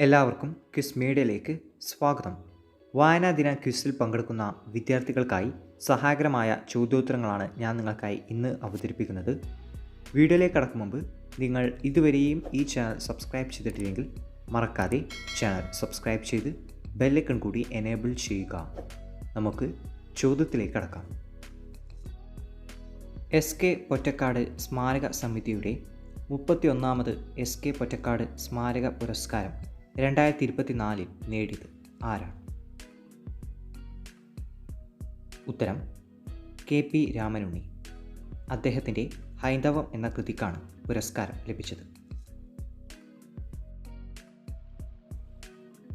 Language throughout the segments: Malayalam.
എല്ലാവർക്കും ക്വിസ് മീഡിയയിലേക്ക് സ്വാഗതം. വായനാ ദിന ക്വിസിൽ പങ്കെടുക്കുന്ന വിദ്യാർത്ഥികൾക്കായി സഹായകരമായ ചോദ്യോത്തരങ്ങളാണ് ഞാൻ നിങ്ങൾക്കായി ഇന്ന് അവതരിപ്പിക്കുന്നത്. വീഡിയോയിലേക്ക് കടക്കും മുമ്പ് നിങ്ങൾ ഇതുവരെയും ഈ ചാനൽ സബ്സ്ക്രൈബ് ചെയ്തിട്ടില്ലെങ്കിൽ മറക്കാതെ ചാനൽ സബ്സ്ക്രൈബ് ചെയ്ത് ബെല്ലൈക്കൺ കൂടി എനേബിൾ ചെയ്യുക. നമുക്ക് ചോദ്യത്തിലേക്ക് കടക്കാം. എസ് കെ പൊറ്റക്കാട് സ്മാരക സമിതിയുടെ 31ാമത് എസ് കെ പൊറ്റക്കാട് സ്മാരക പുരസ്കാരം 2024 നേടിയത് ആരാണ്? ഉത്തരം കെ പി രാമനുണ്ണി. അദ്ദേഹത്തിൻ്റെ ഹൈന്ദവം എന്ന കൃതിക്കാണ് പുരസ്കാരം ലഭിച്ചത്.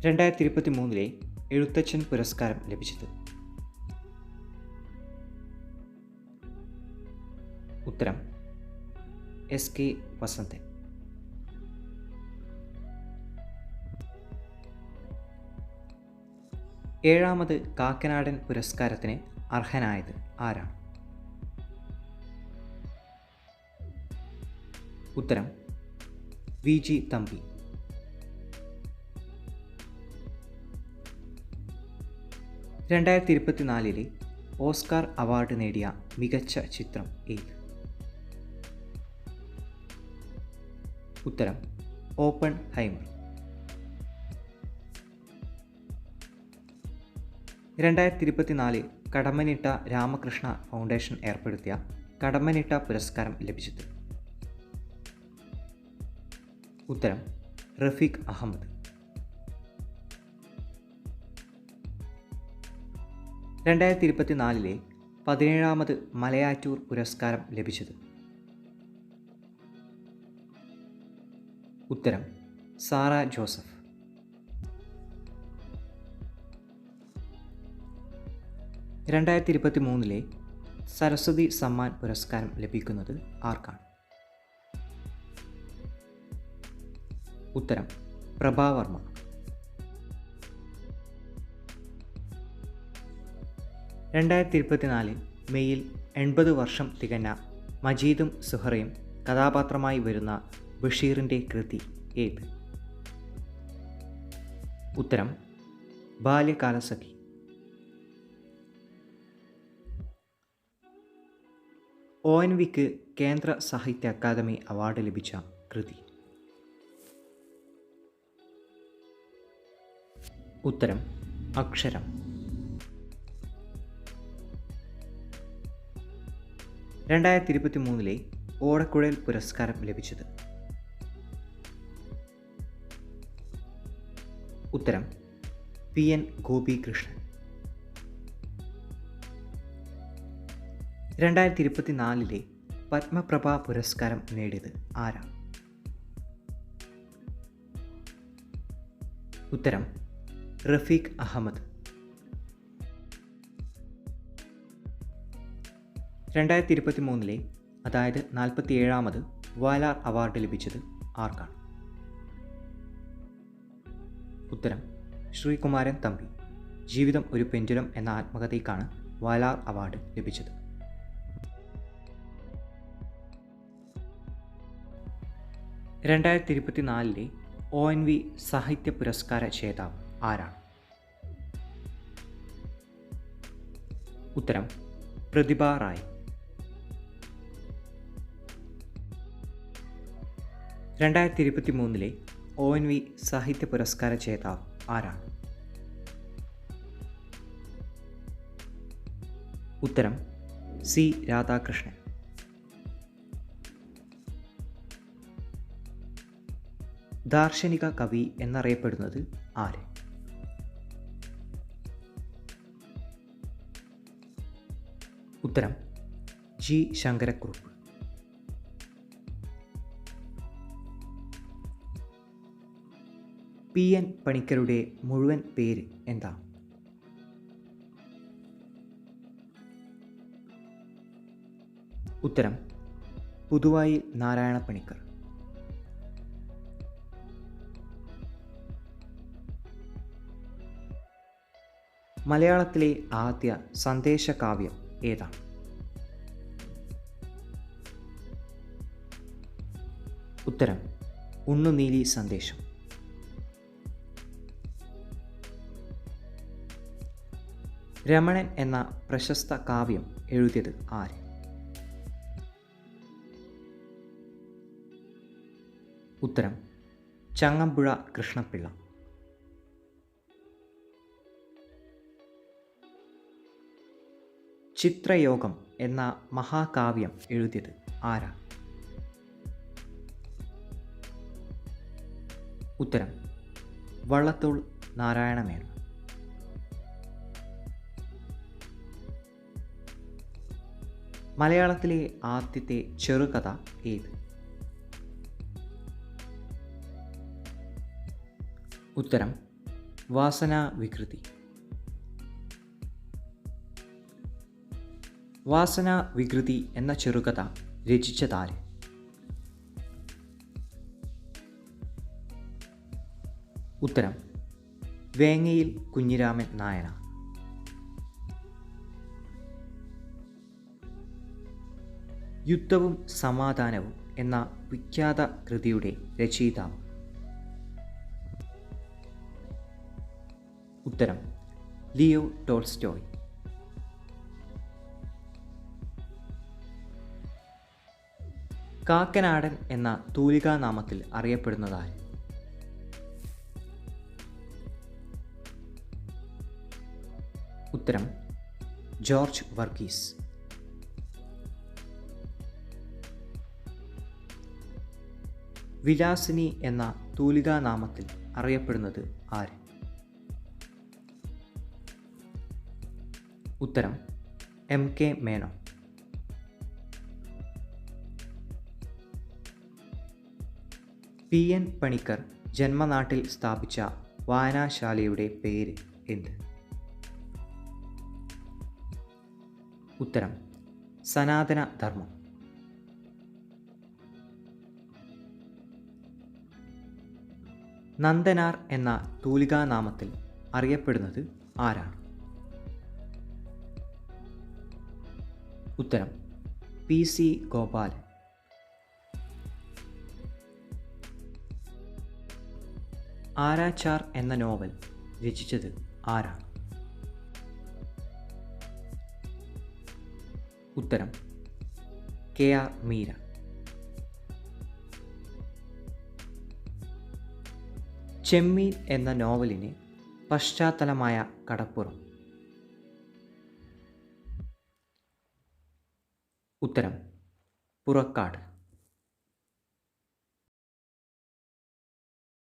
2023 എഴുത്തച്ഛൻ പുരസ്കാരം ലഭിച്ചത്? ഉത്തരം എസ് കെ വസന്തൻ. ഏഴാമത് കാക്കനാടൻ പുരസ്കാരത്തിന് അർഹനായത് ആരാണ്? ഉത്തരം V G Thampi. 2024 Oscar award നേടിയ മികച്ച ചിത്രം ഏത്? ഉത്തരം Oppenheimer. 2024 Kadammanitta Ramakrishna foundation ഏർപ്പെടുത്തിയ കടമ്മനിട്ട പുരസ്കാരം ലഭിച്ചത്? ഉത്തരം റഫീഖ് അഹമ്മദ്. 2024 17ാമത് മലയാറ്റൂർ പുരസ്കാരം ലഭിച്ചത്? ഉത്തരം സാറ ജോസഫ്. 2023 സരസ്വതി സമ്മാൻ പുരസ്കാരം ലഭിക്കുന്നത് ആർക്കാണ്? ഉത്തരം പ്രഭാവർമ്മ. 2024 മെയ്യിൽ 80 വർഷം തികഞ്ഞ മജീദും സുഹറയും കഥാപാത്രമായി വരുന്ന ബഷീറിൻ്റെ കൃതി ഏത്? ഉത്തരം ബാല്യകാലസഖി. ONVക്ക് കേന്ദ്ര സാഹിത്യ അക്കാദമി അവാർഡ് ലഭിച്ച കൃതി? ഉത്തരം അക്ഷരം. 2023 ഓടക്കുഴൽ പുരസ്കാരം ലഭിച്ചത്? ഉത്തരം PN ഗോപികൃഷ്ണൻ. 2024 പത്മപ്രഭ പുരസ്കാരം നേടിയത് ആരാണ്? ഉത്തരം റഫീഖ് അഹമ്മദ്. 2023 അതായത് 47ാമത് വയലാർ അവാർഡ് ലഭിച്ചത് ആർക്കാണ്? ഉത്തരം ശ്രീകുമാരൻ തമ്പി. ജീവിതം ഒരു പെൻഡുലം എന്ന ആത്മകഥയ്ക്കാണ് വയലാർ അവാർഡ് ലഭിച്ചത്. 2024 ONV സാഹിത്യ പുരസ്കാര ജേതാവ് ആരാണ്? ഉത്തരം പ്രതിഭ റായ്. 2023 ONV സാഹിത്യ പുരസ്കാര ജേതാവ് ആരാണ്? ഉത്തരം സി രാധാകൃഷ്ണൻ. ദാർശനിക കവി എന്നറിയപ്പെടുന്നത് ആര്? ഉത്തരം ജി ശങ്കരക്കുറുപ്പ്. PN പണിക്കരുടെ മുഴുവൻ പേര് എന്താ? ഉത്തരം പുതുവായിൽ നാരായണ പണിക്കർ. മലയാളത്തിലെ ആദ്യ സന്ദേശകാവ്യം ഏതാണ്? ഉത്തരം ഉണ്ണുനീലി സന്ദേശം. രമണൻ എന്ന പ്രശസ്ത കാവ്യം എഴുതിയത് ആര്? ഉത്തരം ചങ്ങമ്പുഴ കൃഷ്ണപിള്ള. ചിത്രയോഗം എന്ന മഹാകാവ്യം എഴുതിയത് ആരാ? ഉത്തരം വള്ളത്തോൾ നാരായണമേനോൻ. മലയാളത്തിലെ ആദ്യത്തെ ചെറുകഥ ഏത്? ഉത്തരം വാസനാവികൃതി. വാസനാവികൃതി എന്ന ചെറുകഥ രചിച്ചതാര്? ഉത്തരം വേങ്ങയിൽ കുഞ്ഞിരാമൻ നായനാർ. യുദ്ധവും സമാധാനവും എന്ന വിഖ്യാത കൃതിയുടെ രചയിതാവ്? ഉത്തരം ലിയോ ടോൾസ്റ്റോയ്. കാക്കനാടൻ എന്ന തൂലികാനാമത്തിൽ അറിയപ്പെടുന്നതാര്? ഉത്തരം ജോർജ് വർഗീസ്. വിലാസിനി എന്ന തൂലികാനാമത്തിൽ അറിയപ്പെടുന്നത് ആര്? ഉത്തരം MK മേനോൻ. PN പണിക്കർ ജന്മനാട്ടിൽ സ്ഥാപിച്ച വായനശാലയുടെ പേര് എന്ത്? ഉത്തരം സനാതന ധർമ്മം. നന്ദനാർ എന്ന തൂലികാനാമത്തിൽ അറിയപ്പെടുന്നത് ആരാണ്? ഉത്തരം PC ഗോപാലൻ. ആരാച്ചാർ എന്ന നോവൽ രചിച്ചത് ആരാണ്? ഉത്തരം KR മീര. ചെമ്മീൻ എന്ന നോവലിന് പശ്ചാത്തലമായ കടപ്പുറം? ഉത്തരം പുറക്കാട്.